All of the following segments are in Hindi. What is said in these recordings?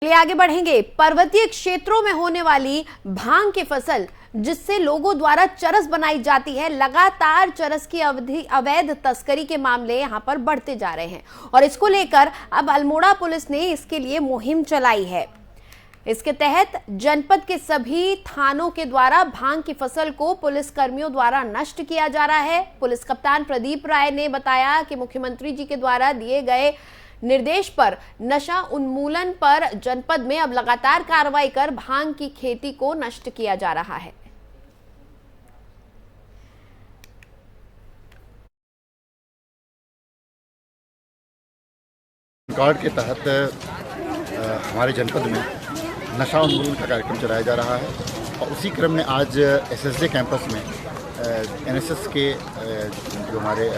चलिए आगे बढ़ेंगे। पर्वतीय क्षेत्रों में होने वाली भांग की फसल जिससे लोगों द्वारा चरस बनाई जाती है, लगातार चरस की अवैध तस्करी के मामले यहां पर बढ़ते जा रहे हैं और इसको लेकर अब अल्मोड़ा पुलिस ने इसके लिए मुहिम चलाई है। इसके तहत जनपद के सभी थानों के द्वारा भांग की फसल को पुलिस कर्मियों द्वारा नष्ट किया जा रहा है। पुलिस कप्तान प्रदीप राय ने बताया कि मुख्यमंत्री जी के द्वारा दिए गए निर्देश पर नशा उन्मूलन पर जनपद में अब लगातार कार्रवाई कर भांग की खेती को नष्ट किया जा रहा है। कार्ड के तहत हमारे जनपद में नशा उन्मूलन का कार्यक्रम चलाया जा रहा है और उसी क्रम में आज एसएसजे कैंपस में एनएसएस के जो हमारे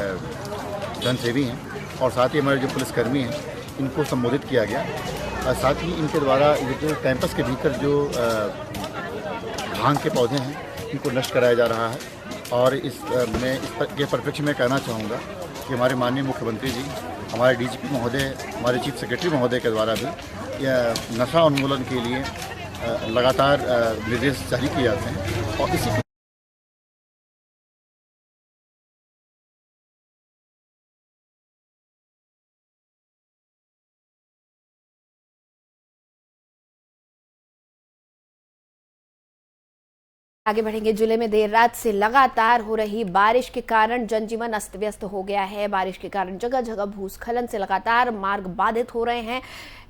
जनसेवी हैं और साथ ही हमारे जो पुलिसकर्मी हैं इनको संबोधित किया गया। साथ ही इनके द्वारा ये जो कैंपस के भीतर जो भांग के पौधे हैं इनको नष्ट कराया जा रहा है और के परिप्रेक्ष्य में कहना चाहूँगा कि हमारे माननीय मुख्यमंत्री जी, हमारे डीजीपी महोदय, हमारे चीफ सेक्रेटरी महोदय के द्वारा भी नशा उन्मूलन के लिए लगातार निर्देश जारी किए जाते हैं और इसी आगे बढ़ेंगे। जिले में देर रात से लगातार हो रही बारिश के कारण जनजीवन अस्त व्यस्त हो गया है। बारिश के कारण जगह जगह भूस्खलन से लगातार मार्ग बाधित हो रहे हैं।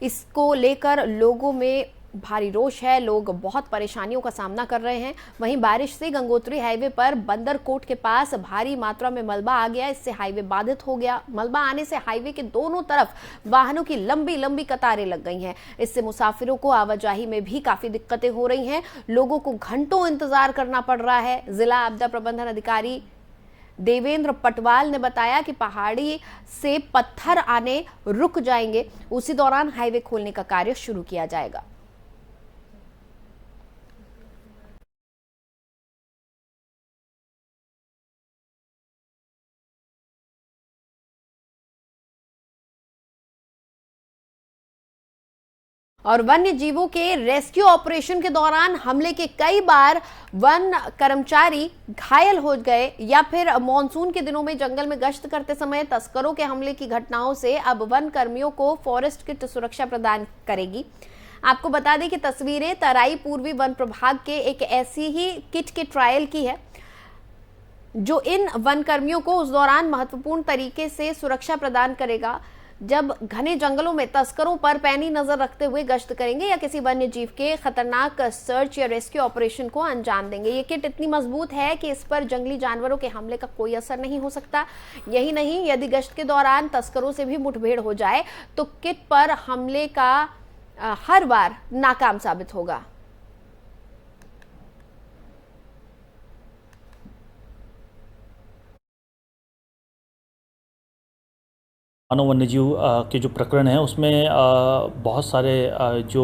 इसको लेकर लोगों में भारी रोष है, लोग बहुत परेशानियों का सामना कर रहे हैं। वहीं बारिश से गंगोत्री हाईवे पर बंदरकोट के पास भारी मात्रा में मलबा आ गया, इससे हाईवे बाधित हो गया। मलबा आने से हाईवे के दोनों तरफ वाहनों की लंबी लंबी कतारें लग गई हैं। इससे मुसाफिरों को आवाजाही में भी काफी दिक्कतें हो रही हैं। लोगों को घंटों इंतजार करना पड़ रहा है। जिला आपदा प्रबंधन अधिकारी देवेंद्र पटवाल ने बताया कि पहाड़ी से पत्थर आने रुक जाएंगे, उसी दौरान हाईवे खोलने का कार्य शुरू किया जाएगा। और वन्य जीवों के रेस्क्यू ऑपरेशन के दौरान हमले के कई बार वन कर्मचारी घायल हो गए या फिर मॉनसून के दिनों में जंगल में गश्त करते समय तस्करों के हमले की घटनाओं से अब वन कर्मियों को फॉरेस्ट किट सुरक्षा प्रदान करेगी। आपको बता दें कि तस्वीरें तराई पूर्वी वन प्रभाग के एक ऐसी ही किट के ट्रायल की है जो इन वन कर्मियों को उस दौरान महत्वपूर्ण तरीके से सुरक्षा प्रदान करेगा जब घने जंगलों में तस्करों पर पैनी नजर रखते हुए गश्त करेंगे या किसी वन्य जीव के खतरनाक सर्च या रेस्क्यू ऑपरेशन को अंजाम देंगे। ये किट इतनी मजबूत है कि इस पर जंगली जानवरों के हमले का कोई असर नहीं हो सकता। यही नहीं, यदि गश्त के दौरान तस्करों से भी मुठभेड़ हो जाए तो किट पर हमले का हर बार नाकाम साबित होगा। मानव वन्यजीव के जो प्रकरण है उसमें बहुत सारे जो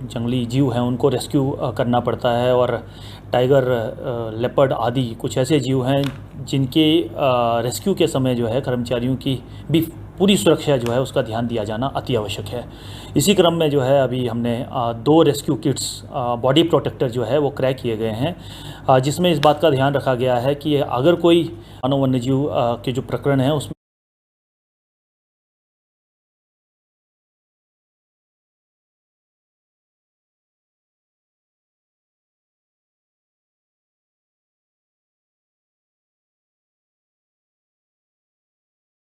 जंगली जीव हैं उनको रेस्क्यू करना पड़ता है और टाइगर, लेपर्ड आदि कुछ ऐसे जीव हैं जिनके रेस्क्यू के समय जो है कर्मचारियों की भी पूरी सुरक्षा जो है उसका ध्यान दिया जाना अति आवश्यक है। इसी क्रम में जो है अभी हमने 2 रेस्क्यू किट्स बॉडी प्रोटेक्टर जो है वो क्रैक किए गए हैं, जिसमें इस बात का ध्यान रखा गया है कि अगर कोई मानव वन्यजीव के जो प्रकरण है उसमें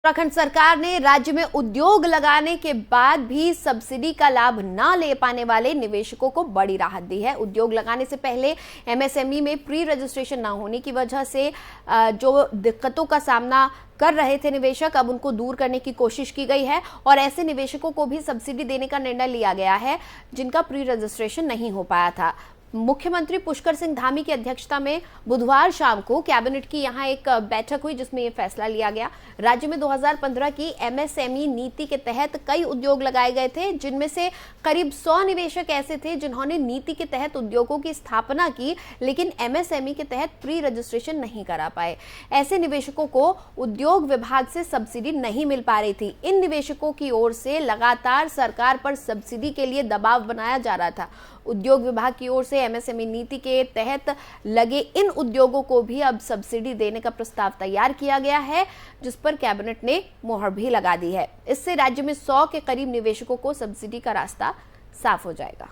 उत्तराखंड सरकार ने राज्य में उद्योग लगाने के बाद भी सब्सिडी का लाभ न ले पाने वाले निवेशकों को बड़ी राहत दी है। उद्योग लगाने से पहले एमएसएमई में प्री रजिस्ट्रेशन न होने की वजह से जो दिक्कतों का सामना कर रहे थे निवेशक, अब उनको दूर करने की कोशिश की गई है और ऐसे निवेशकों को भी सब्सिडी देने का निर्णय लिया गया है जिनका प्री रजिस्ट्रेशन नहीं हो पाया था। मुख्यमंत्री पुष्कर सिंह धामी की अध्यक्षता में बुधवार शाम को कैबिनेट की यहां एक बैठक हुई जिसमें यह फैसला लिया गया। राज्य में 2015 की एमएसएमई नीति के तहत कई उद्योग लगाए गए थे, जिनमें से करीब 100 निवेशक ऐसे थे जिन्होंने नीति के तहत उद्योगों की स्थापना की, लेकिन एमएसएमई के तहत प्री रजिस्ट्रेशन नहीं करा पाए। ऐसे निवेशकों को उद्योग विभाग से सब्सिडी नहीं मिल पा रही थी। इन निवेशकों की ओर से लगातार सरकार पर सब्सिडी के लिए दबाव बनाया जा रहा था। उद्योग विभाग की ओर से एमएसएमई नीति के तहत लगे इन उद्योगों को भी अब सब्सिडी देने का प्रस्ताव तैयार किया गया है, जिस पर कैबिनेट ने मोहर भी लगा दी है। इससे राज्य में 100 के करीब निवेशकों को सब्सिडी का रास्ता साफ हो जाएगा।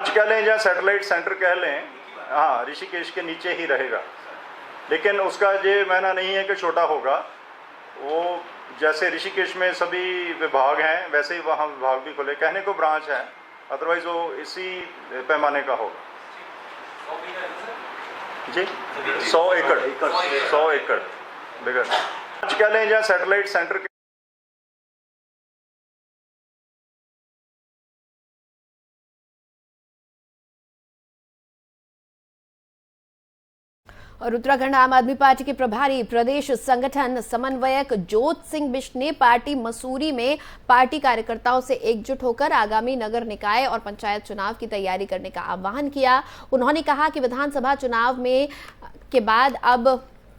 कह लें या सैटेलाइट सेंटर कह लें, हाँ, ऋषिकेश के नीचे ही रहेगा, लेकिन उसका ये मायना नहीं है कि छोटा होगा। वो जैसे ऋषिकेश में सभी विभाग हैं वैसे ही वहाँ विभाग भी खुले, कहने को ब्रांच है, अदरवाइज वो इसी पैमाने का होगा जी। 100 एकड़ बिगड़ कह लें या सैटेलाइट सेंटर। और उत्तराखंड आम आदमी पार्टी के प्रभारी प्रदेश संगठन समन्वयक जोत सिंह बिष्ट ने पार्टी मसूरी में पार्टी कार्यकर्ताओं से एकजुट होकर आगामी नगर निकाय और पंचायत चुनाव की तैयारी करने का आह्वान किया। उन्होंने कहा कि विधानसभा चुनाव में के बाद अब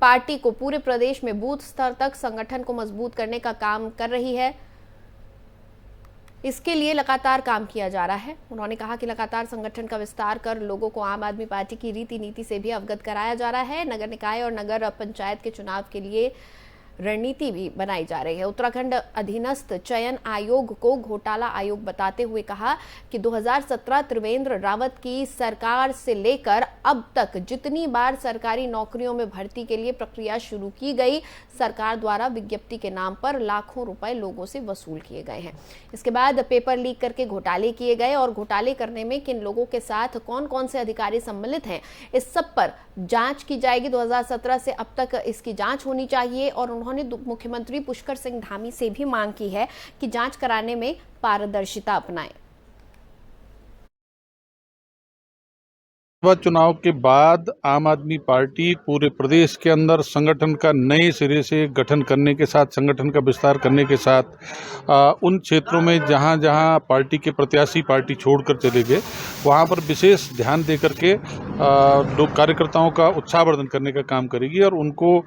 पार्टी को पूरे प्रदेश में बूथ स्तर तक संगठन को मजबूत करने का काम कर रही है। इसके लिए लगातार काम किया जा रहा है। उन्होंने कहा कि लगातार संगठन का विस्तार कर लोगों को आम आदमी पार्टी की रीति नीति से भी अवगत कराया जा रहा है। नगर निकाय और नगर पंचायत के चुनाव के लिए रणनीति भी बनाई जा रही है। उत्तराखंड अधीनस्थ चयन आयोग को घोटाला आयोग बताते हुए कहा कि 2017 त्रिवेंद्र रावत की सरकार से लेकर अब तक जितनी बार सरकारी नौकरियों में भर्ती के लिए प्रक्रिया शुरू की गई, सरकार द्वारा विज्ञप्ति के नाम पर लाखों रुपए लोगों से वसूल किए गए हैं। इसके बाद पेपर लीक करके घोटाले किए गए और घोटाले करने में किन लोगों के साथ कौन कौन से अधिकारी सम्मिलित हैं, इस सब पर जांच की जाएगी। 2017 से अब तक इसकी जांच होनी चाहिए और उन्होंने मुख्यमंत्री पुष्कर सिंह धामी से भी मांग की है कि जांच कराने में पारदर्शिता अपनाएं। लोकसभा चुनाव के बाद आम आदमी पार्टी पूरे प्रदेश के अंदर संगठन का नए सिरे से गठन करने के साथ, संगठन का विस्तार करने के साथ उन क्षेत्रों में जहां जहां पार्टी के प्रत्याशी पार्टी छोड़कर चले गए, वहां पर विशेष ध्यान देकर के लोग कार्यकर्ताओं का उत्साहवर्धन करने का काम करेगी और उनको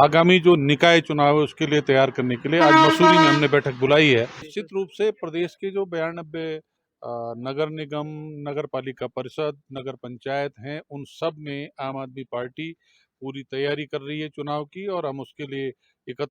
आगामी जो निकाय चुनाव है उसके लिए तैयार करने के लिए आज मसूरी में हमने बैठक बुलाई है। निश्चित रूप से प्रदेश के जो 92 नगर निगम, नगर पालिका परिषद, नगर पंचायत हैं, उन सब में आम आदमी पार्टी पूरी तैयारी कर रही है चुनाव की और हम उसके लिए एकत्र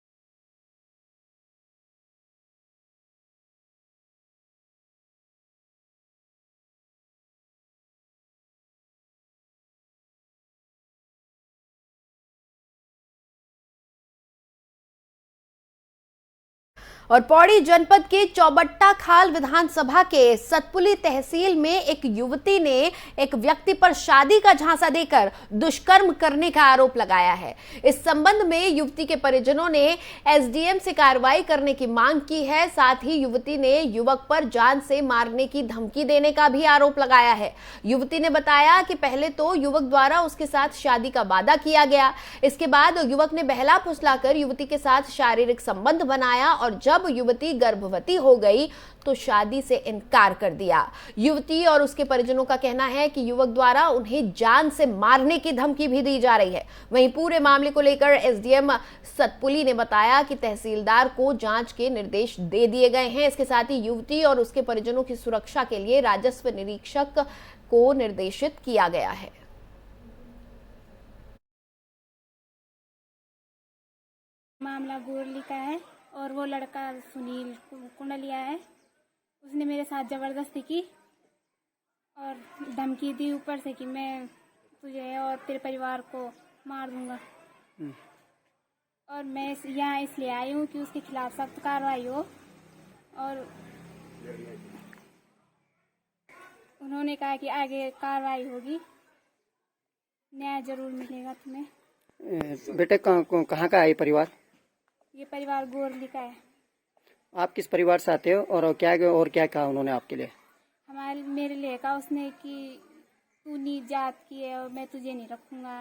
और पौड़ी जनपद के चौबट्टा खाल विधानसभा के सतपुली तहसील में एक युवती ने एक व्यक्ति पर शादी का झांसा देकर दुष्कर्म करने का आरोप लगाया है। इस संबंध में युवती के परिजनों ने एसडीएम से कार्रवाई करने की मांग की है। साथ ही युवती ने युवक पर जान से मारने की धमकी देने का भी आरोप लगाया है। युवती ने बताया कि पहले तो युवक द्वारा उसके साथ शादी का वादा किया गया, इसके बाद युवक ने बहला फुसलाकर युवती के साथ शारीरिक संबंध बनाया और जब युवती गर्भवती हो गई तो शादी से इनकार कर दिया। युवती और उसके परिजनों का कहना है कि युवक द्वारा उन्हें जान से मारने की धमकी भी दी जा रही है। वहीं पूरे मामले को लेकर एसडीएम सतपुली ने बताया कि तहसीलदार को जांच के निर्देश दे दिए गए हैं। इसके साथ ही युवती और उसके परिजनों की सुरक्षा के लिए राजस्व निरीक्षक को निर्देशित किया गया है। मामला गोरली का है और वो लड़का सुनील कुंडलिया है। उसने मेरे साथ ज़बरदस्ती की और धमकी दी ऊपर से कि मैं तुझे और तेरे परिवार को मार दूंगा। और मैं यहाँ इसलिए आई हूँ कि उसके खिलाफ सख्त कार्रवाई हो। और उन्होंने कहा कि आगे कार्रवाई होगी, न्याय जरूर मिलेगा तुम्हें। बेटे कहाँ का है ये परिवार? ये परिवार गोरली का है। आप किस परिवार से आते हो और क्या कहा उन्होंने आपके लिए? मेरे लिए कहा उसने कि तू नीच जात की है और मैं तुझे नहीं रखूंगा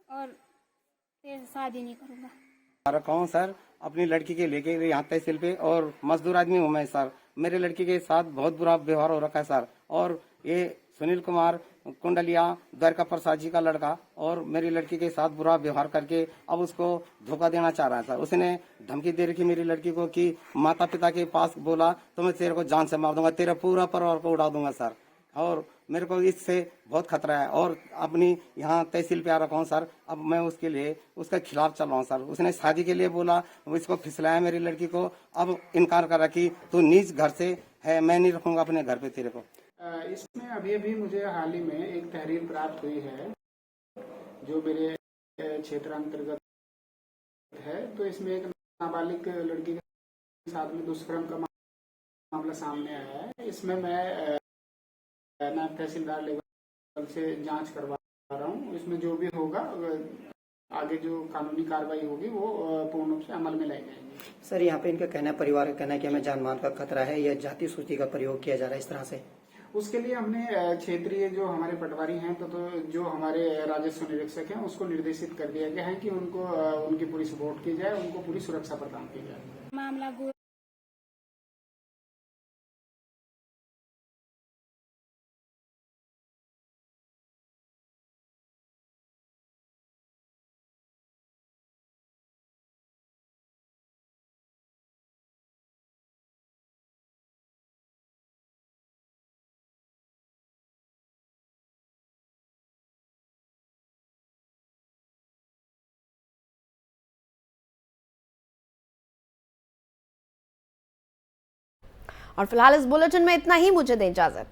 और तेरे से शादी नहीं करूंगा। रखा हूँ सर अपनी लड़की के लेके यहाँ तहसील पे, और मजदूर आदमी हूँ मैं सर। मेरे लड़की के साथ बहुत बुरा व्यवहार हो रखा है सर। और ये सुनील कुमार कुंडलिया द्वारका प्रसाद जी का लड़का और मेरी लड़की के साथ बुरा व्यवहार करके अब उसको धोखा देना चाह रहा है सर। उसने धमकी दे रखी मेरी लड़की को कि माता पिता के पास बोला तो मैं तेरे को जान से मार दूंगा, तेरा पूरा परिवार को उड़ा दूंगा सर। और मेरे को इससे बहुत खतरा है और अपनी यहाँ तहसील पे आ रखा हूँ सर। अब मैं उसके लिए उसके खिलाफ चल रहा हूँ सर। उसने शादी के लिए बोला, इसको फिसलाया मेरी लड़की को, अब इनकार कर रहा कि तू नीच घर से है, मैं नहीं रखूंगा अपने घर पे तेरे को। इसमें अभी मुझे हाल ही में एक तहरीर प्राप्त हुई है जो मेरे क्षेत्र अंतर्गत है। तो इसमें एक नाबालिग लड़की के साथ में दुष्कर्म का मामला सामने आया है। इसमें मैं नायब तहसीलदार लेवल से जांच करवा रहा हूँ। इसमें जो भी होगा आगे जो कानूनी कार्रवाई होगी वो पूर्ण रूप से अमल में लाई जाएगी। सर, यहाँ पे इनका कहना है, परिवार का कहना है कि हमें जान मान का खतरा है या जाति सूची का प्रयोग किया जा रहा है इस तरह से। उसके लिए हमने क्षेत्रीय जो हमारे पटवारी हैं तो जो हमारे राजस्व निरीक्षक हैं उसको निर्देशित कर दिया गया है कि उनको उनकी पूरी सपोर्ट की जाए, उनको पूरी सुरक्षा प्रदान की जाए। मामला और फिलहाल इस बुलेटिन में इतना ही। मुझे दें इजाजत।